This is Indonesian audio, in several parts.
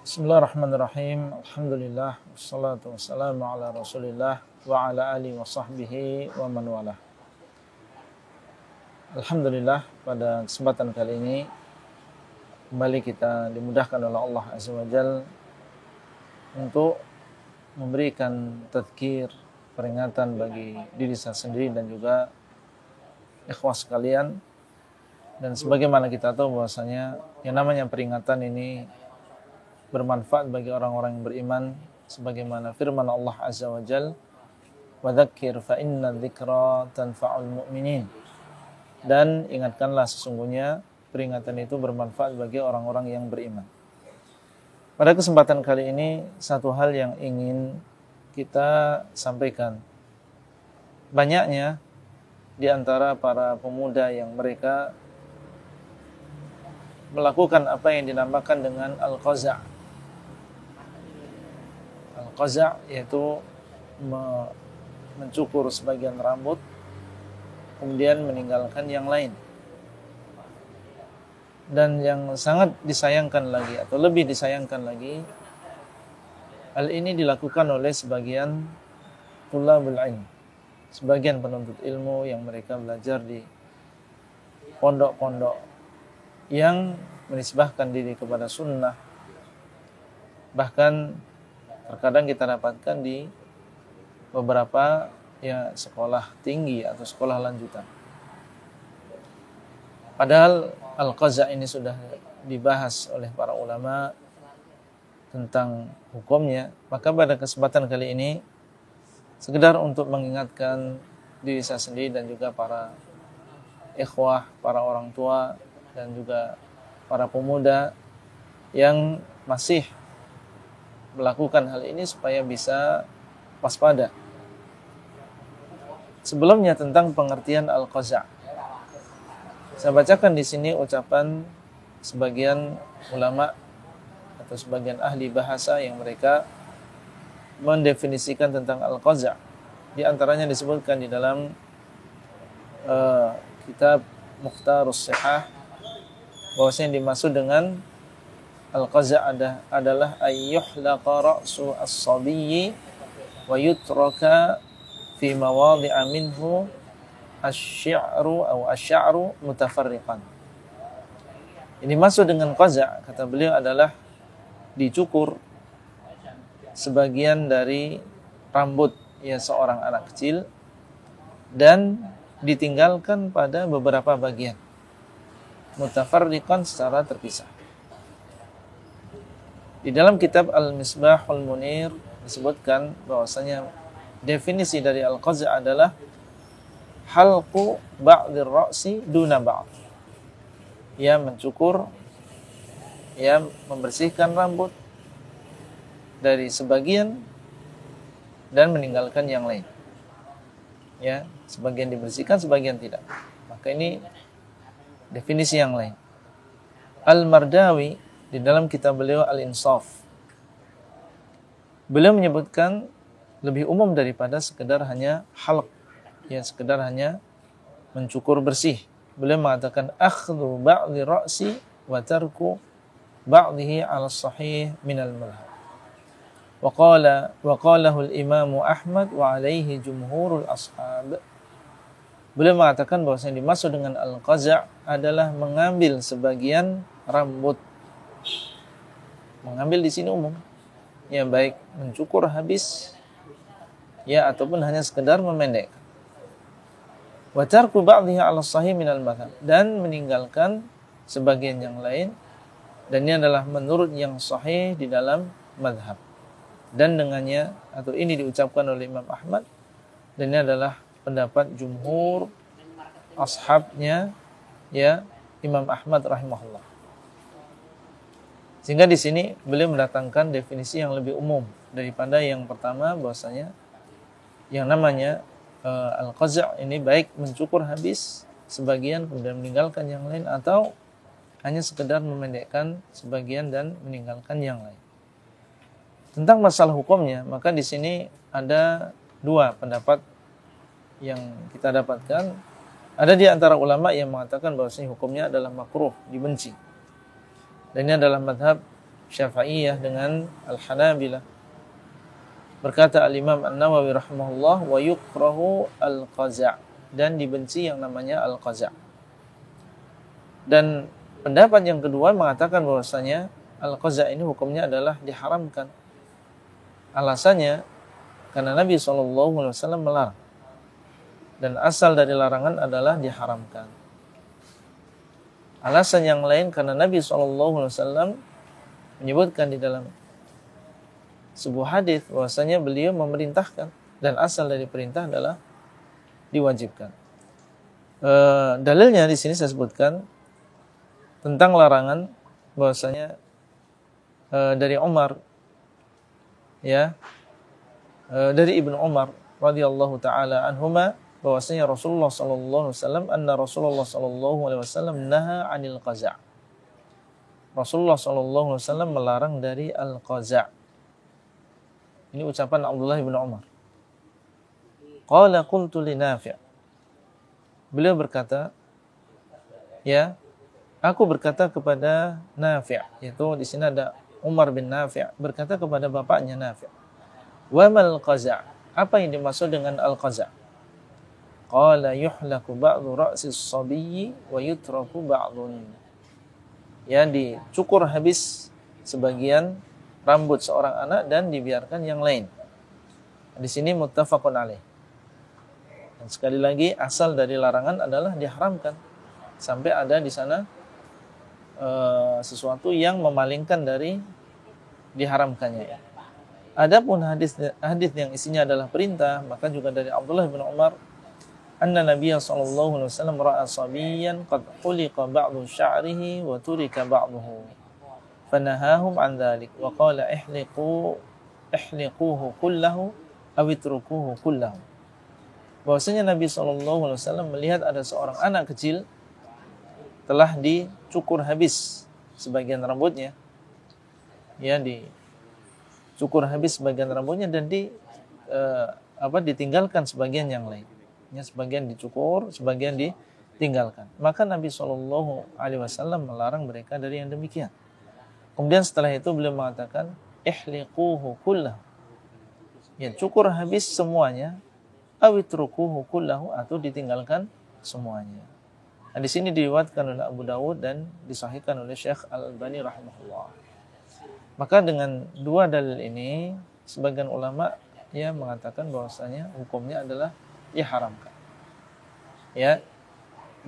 Bismillahirrahmanirrahim. Alhamdulillah wassalatu wassalamu ala Rasulillah wa ala alihi wa sahbihi wa man walah. Alhamdulillah, pada kesempatan kali ini kembali kita dimudahkan oleh Allah Azza wa Jalla untuk memberikan tadzkir, peringatan bagi diri saya sendiri dan juga ikhwas sekalian. Dan sebagaimana kita tahu bahwasanya yang namanya peringatan ini bermanfaat bagi orang-orang yang beriman, sebagaimana firman Allah Azza wa Jalla, "Wa dzakir fa inna dzikra tanfa'ul mu'minin." Dan ingatkanlah, sesungguhnya peringatan itu bermanfaat bagi orang-orang yang beriman. Pada kesempatan kali ini satu hal yang ingin kita sampaikan. Banyaknya di antara para pemuda yang mereka melakukan apa yang dinamakan dengan al-qaza'. Al-qaza' yaitu mencukur sebagian rambut kemudian meninggalkan yang lain. Dan yang sangat disayangkan lagi atau lebih disayangkan lagi, hal ini dilakukan oleh sebagian tulabul ilm, sebagian penuntut ilmu yang mereka belajar di pondok-pondok yang menisbahkan diri kepada sunnah. Bahkan terkadang kita dapatkan di beberapa sekolah tinggi atau sekolah lanjutan. Padahal al-qaza' ini sudah dibahas oleh para ulama tentang hukumnya. Maka pada kesempatan kali ini, sekedar untuk mengingatkan diri saya sendiri dan juga para ikhwah, para orang tua dan juga para pemuda yang masih melakukan hal ini supaya bisa waspada. Sebelumnya tentang pengertian al-qaza'. Saya bacakan di sini ucapan sebagian ulama atau sebagian ahli bahasa yang mereka mendefinisikan tentang al-qaza'. Di antaranya disebutkan di dalam kitab Mukhtarus Shihah bahwasanya yang dimaksud dengan al-qaza' adalah ayyuhlaqa ra'su as-sabiyyi wa yutraka fi mawadhi'a minhu asy-sya'ru mutafarriqan. Ini maksud dengan qaza', kata beliau, adalah dicukur sebagian dari rambut seorang anak kecil dan ditinggalkan pada beberapa bagian, mutafarriqan, secara terpisah. Di dalam kitab Al-Misbahul Munir disebutkan bahwasanya definisi dari al-qaza' adalah halqu ba'dhir ra'si duna ba'd. Ya, mencukur, ya, membersihkan rambut dari sebagian dan meninggalkan yang lain. Ya, sebagian dibersihkan, sebagian tidak. Maka ini definisi yang lain. Al-Mardawi di dalam kitab beliau Al-Insaf, beliau menyebutkan lebih umum daripada sekedar hanya halq, ya, sekedar hanya mencukur bersih. Beliau mengatakan akhdhu ba'dhi ra'si wa tarku ba'dhihi 'ala sahih min al-madhhab. Wa qalahu al-Imam Ahmad wa 'alaihi jumhurul ashab. Beliau mengatakan bahwa yang dimaksud dengan al-qaza' adalah mengambil sebagian rambut. Mengambil di sini umum, ya, baik mencukur habis, ya, ataupun hanya sekedar memendek. Wa tarku ba'dhihi 'ala sahih minal madhhab, dan meninggalkan sebagian yang lain, dan ini adalah menurut yang sahih di dalam madhab. Dan dengannya, atau ini diucapkan oleh Imam Ahmad, dan ini adalah pendapat jumhur ashabnya, ya, Imam Ahmad rahimahullah. Sehingga di sini beliau mendatangkan definisi yang lebih umum daripada yang pertama, bahwasanya yang namanya al-qaza' ini baik mencukur habis sebagian kemudian meninggalkan yang lain, atau hanya sekedar memendekkan sebagian dan meninggalkan yang lain. Tentang masalah hukumnya, maka di sini ada dua pendapat yang kita dapatkan. Ada di antara ulama yang mengatakan bahwasanya hukumnya adalah makruh, dibenci. Dan ini adalah madhab Syafi'iyah dengan Al-Hanabilah. Berkata Al-Imam An-Nawawi rahimahullah, wa yukrahu al-qaza', dan dibenci yang namanya al-qaza'. Dan pendapat yang kedua mengatakan bahwasanya al-qaza' ini hukumnya adalah diharamkan. Alasannya karena Nabi SAW melarang. Dan asal dari larangan adalah diharamkan. Alasan yang lain karena Nabi SAW menyebutkan di dalam sebuah hadis bahwasanya beliau memerintahkan, dan asal dari perintah adalah diwajibkan. Dalilnya di sini saya sebutkan tentang larangan bahwasanya dari Umar, ya, dari Ibnu Umar radhiyallahu taala anhuma, bahwasanya Rasulullah sallallahu alaihi wasallam, anna Rasulullah sallallahu alaihi wasallam naha 'anil qaza'. Rasulullah sallallahu alaihi wasallam melarang dari al-qaza'. Ini ucapan Abdullah bin Umar. Qala qultu li Nafi'. Beliau berkata, ya, aku berkata kepada Nafi', yaitu di sini ada Umar bin Nafi', berkata kepada bapaknya Nafi'. Wa mal qaza'? Apa yang dimaksud dengan al-qaza'? Qala yuhlaku ba'du ra'sis sabiyyi wa yutraku ba'dun. Ya, dicukur habis sebagian rambut seorang anak dan dibiarkan yang lain. Di sini muttafaqun alaih. Dan sekali lagi asal dari larangan adalah diharamkan. Sampai ada di sana sesuatu yang memalingkan dari diharamkannya. Adapun hadis yang isinya adalah perintah, maka juga dari Abdullah bin Umar, anna Nabiya sallallahu alaihi wasallam ra'a sabiyyan qad khuliqa ba'du sya'rihi wa turika ba'duhu. Fanahahum an dzalik wa qala ihliquhu kullahu aw itrukuhu kullahu. Bahwasanya Nabi sallallahu alaihi wasallam melihat ada seorang anak kecil telah dicukur habis sebagian rambutnya. Ya, dicukur habis sebagian rambutnya dan ditinggalkan sebagian yang lain. Ya, sebagian dicukur, sebagian ditinggalkan. Maka Nabi sallallahu alaihi wasallam melarang mereka dari yang demikian. Kemudian setelah itu beliau mengatakan ihliquhu kullahu. Ya, cukur habis semuanya, awitrukuhu kullahu, atau ditinggalkan semuanya. Nah, di sini diriwayatkan oleh Abu Dawud dan disahihkan oleh Syekh Al-Albani rahimahullah. Maka dengan dua dalil ini sebagian ulama ya mengatakan bahwasanya hukumnya adalah diharamkan. Ya.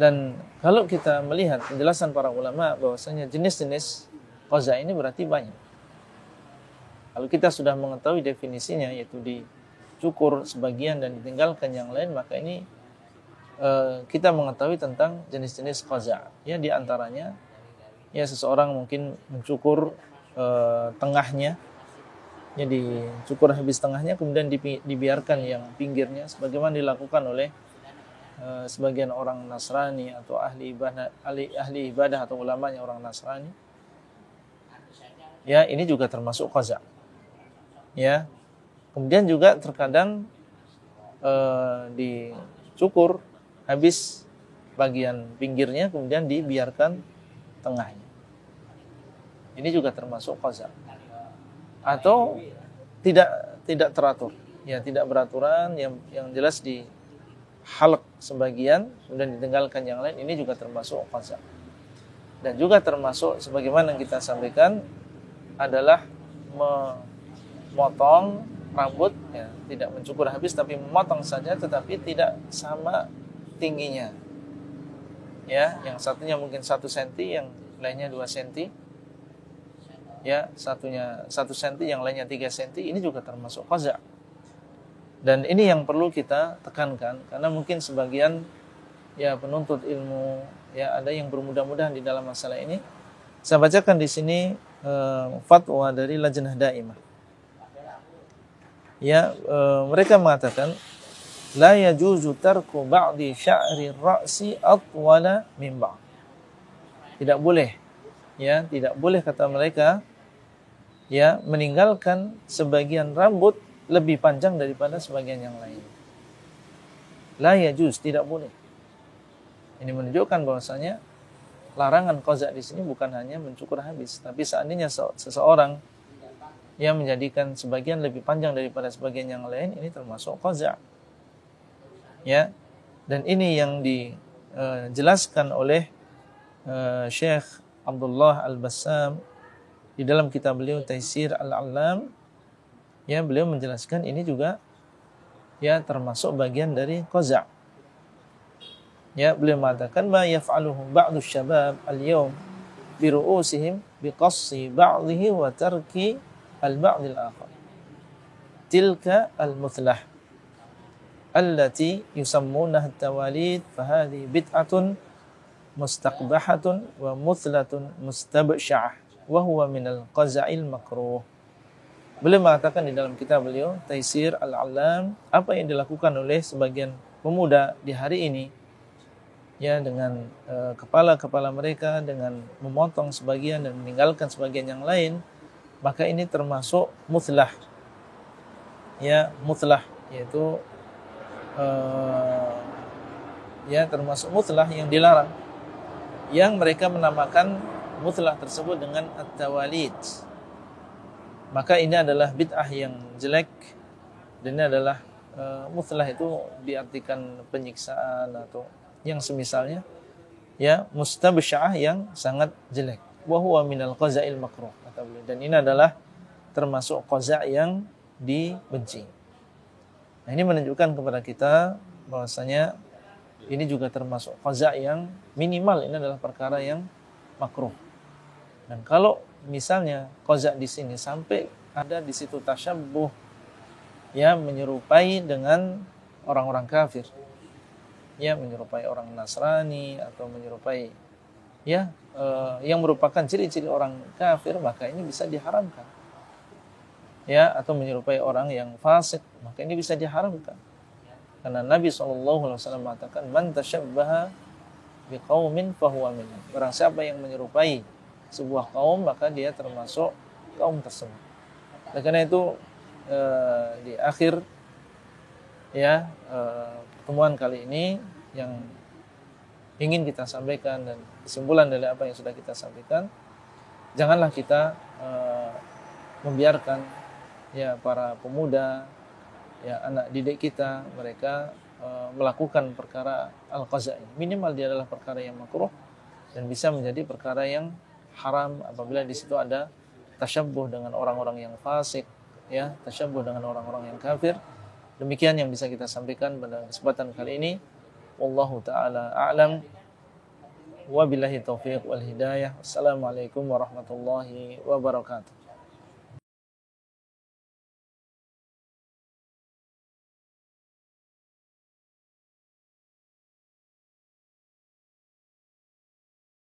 Dan kalau kita melihat penjelasan para ulama bahwasanya jenis-jenis qaza' ini berarti banyak. Kalau kita sudah mengetahui definisinya, yaitu dicukur sebagian dan ditinggalkan yang lain, maka ini kita mengetahui tentang jenis-jenis qaza'. Ya, di antaranya ya seseorang mungkin mencukur tengahnya, ya dicukur habis tengahnya, kemudian dibiarkan yang pinggirnya, sebagaimana dilakukan oleh sebagian orang Nasrani atau ahli ibadah atau ulamanya orang Nasrani. Ya, ini juga termasuk qaza'. Ya. Kemudian juga terkadang dicukur habis bagian pinggirnya, kemudian dibiarkan tengahnya. Ini juga termasuk qaza'. Atau tidak teratur. Ya, tidak beraturan, yang jelas di halq sebagian kemudian ditinggalkan yang lain, ini juga termasuk qaza'. Dan juga termasuk sebagaimana yang kita sampaikan adalah memotong rambut, ya, tidak mencukur habis tapi memotong saja, tetapi tidak sama tingginya. Ya, yang satunya mungkin 1 cm, yang lainnya 2 cm. Ya, satunya 1 cm, yang lainnya 3 cm, ini juga termasuk qaza'. Dan ini yang perlu kita tekankan, karena mungkin sebagian ya penuntut ilmu ya ada yang bermudah-mudahan di dalam masalah ini. Saya bacakan di sini fatwa dari Lajnah Daimah. Ya, mereka mengatakan la yajuzu tarku ba'di sya'ri ra'si atwala min ba'd. Tidak boleh, ya, tidak boleh kata mereka ya meninggalkan sebagian rambut lebih panjang daripada sebagian yang lain. La yajuz, tidak boleh. Ini menunjukkan bahwasanya larangan qaza di sini bukan hanya mencukur habis, tapi seandainya seseorang yang menjadikan sebagian lebih panjang daripada sebagian yang lain, ini termasuk qaza. Ya. Dan ini yang dijelaskan oleh Syekh Abdullah Al-Bassam di dalam kitab beliau Taisir Al-Allam. Ya, beliau menjelaskan ini juga ya termasuk bagian dari qaza. Ya, beliau mengatakan ma yaf'aluhu ba'du syabab al-yawm bi ru'usihim bi qassi ba'dhihi wa tarki al-ba'd al-akhar. Tilka al-muthlah allati yusammunaha at-tawalid fa hadhihi bid'atun mustaqbahatun wa muthlatun mustabsya'ah wa huwa minal qaza'il makruh. Beliau mengatakan di dalam kitab beliau Taisir Al-Allam, apa yang dilakukan oleh sebagian pemuda di hari ini ya dengan kepala-kepala mereka dengan memotong sebagian dan meninggalkan sebagian yang lain, maka ini termasuk muthlah. Ya, muthlah yaitu ya termasuk muthlah yang dilarang, yang mereka menamakan muthlah tersebut dengan at-tawalid. Maka ini adalah bid'ah yang jelek, dan ini adalah muthlah itu diartikan penyiksaan atau yang semisalnya, ya mustabsya'ah yang sangat jelek. Wa huwa minal qaza'il makruh, kata beliau. Dan ini adalah termasuk qaza' yang dibenci. Nah, ini menunjukkan kepada kita bahwasanya ini juga termasuk qaza' yang minimal, ini adalah perkara yang makruh. Dan kalau misalnya qaza' di sini sampai ada di situ tasyabbuh, ya menyerupai dengan orang-orang kafir, ya menyerupai orang Nasrani atau menyerupai ya yang merupakan ciri-ciri orang kafir, maka ini bisa diharamkan. Ya, atau menyerupai orang yang fasik, maka ini bisa diharamkan. Karena Nabi SAW mengatakan man tasyabbaha biqaumin fahuwa minhum. Barang siapa yang menyerupai sebuah kaum, maka dia termasuk kaum tersebut. Oleh karena itu di akhir ya pertemuan kali ini yang ingin kita sampaikan dan kesimpulan dari apa yang sudah kita sampaikan, janganlah kita membiarkan ya para pemuda, ya anak didik kita, mereka melakukan perkara al-qaza' ini. Minimal dia adalah perkara yang makruh dan bisa menjadi perkara yang haram apabila di situ ada tasyabbuh dengan orang-orang yang fasik, ya tasyabbuh dengan orang-orang yang kafir. Demikian yang bisa kita sampaikan pada kesempatan kali ini. Wallahu taala a'lam. Wabillahi taufiq wal hidayah. Wassalamualaikum warahmatullahi wabarakatuh.